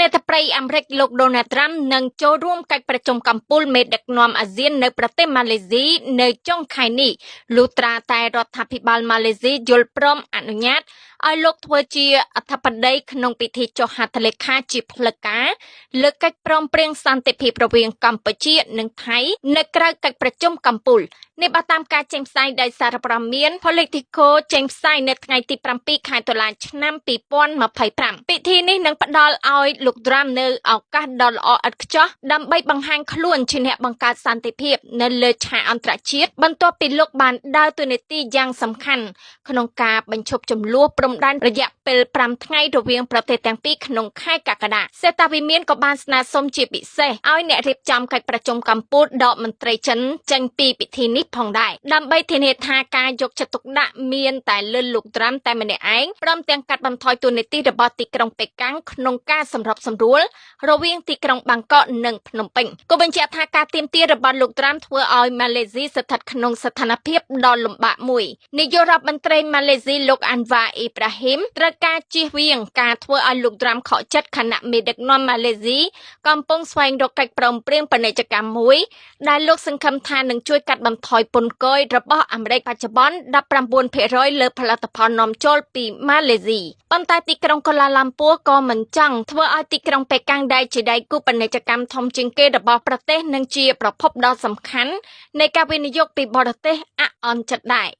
នាធិបតីអាមេរិកលោក Donald Trump នឹងចូលរួមកិច្ចប្រជុំកំពូលមេដឹកនាំអាស៊ាននៅប្រទេសម៉ាឡេស៊ីនៅចុងខែនេះលុះត្រាតែរដ្ឋាភិបាលម៉ាឡេស៊ីយល់ព្រមអនុញ្ញាតឲ្យលោកធ្វើជាអធិបតីក្នុងពិធីចុះហត្ថលេខាជាផ្លូវការលើកិច្ចព្រមព្រៀងសន្តិភាពរវាងកម្ពុជានិងថៃនៅក្រៅកិច្ចប្រជុំកំពូលនេះបើតាមការចេញផ្សាយដោយសារព័ត៌មាន Politico ចេញផ្សាយនៅថ្ងៃទី7ខែតុលាឆ្នាំ2025ពិធីនេះនឹងផ្ដល់ឲ្យលោក Trump នៅឱកាសដ៏ល្អឥតខ្ចោះដើម្បីបង្ហាញខ្លួនជាអ្នកបង្កើតសន្តិភាពនៅលើឆាកអន្តរជាតិបន្ទាប់ពីលោកបានដើរតួនាទីយ៉ាងសំខាន់ក្នុងការបញ្ឈប់ជម្លោះព្រំដែនរយៈពេល5ថ្ងៃរវាងប្រទេសទាំងពីរក្នុងខែកក្កដាសេតាវិមានក៏បានស្នើសុំជាពិសេសឲ្យអ្នករៀបចំកិច្ចប្រជុំកំពូលដកមន្ត្រីចិនចេញពីពិធីនេះផងដែរដើម្បីធានាថាការយកចិត្តទុកដាក់មានតែលើលោក Trump តែម្នាក់ឯងព្រមទាំងកាត់បន្ថយតួនាទីរបស់ទីក្រុងប៉េកាំងក្នុងការសម្របសម្រួលរវាងទីក្រុងបាងកកនិងភ្នំពេញក៏បញ្ជាក់ថាការទាមទាររបស់លោក Trump ធ្វើឲ្យម៉ាឡេស៊ីស្ថិតក្នុងស្ថានភាពដ៏លំបាកមួយនាយករដ្ឋមន្ត្រីម៉ាឡេស៊ីលោក Anwar Ibrahim ត្រូវការជៀសវាងការធ្វើឲ្យលោក Trump ខកចិត្តខណៈមេដឹកនាំម៉ាឡេស៊ីកំពុងស្វែងរកកិច្ចព្រមព្រៀងពាណិជ្ជកម្មមួយដែលលោកសង្ឃឹមថានឹងជួយកាត់បន្ថយពន្ធគយរបស់អាមេរិកបច្ចុប្បន្ន 19% លើផលិតផលនាំចូលពីម៉ាឡេស៊ីប៉ុន្តែទីក្រុងកូឡាឡាំពួរក៏មិនចង់ធ្វើឲ្យទីក្រុងប៉េកាំងដែលជាដៃគូពាណិជ្ជកម្មធំជាងគេរបស់ប្រទេសនិងជាប្រភពដ៏សំខាន់នៃការវិនិយោគពីបរទេសអាក់អន់ចិត្តដែរ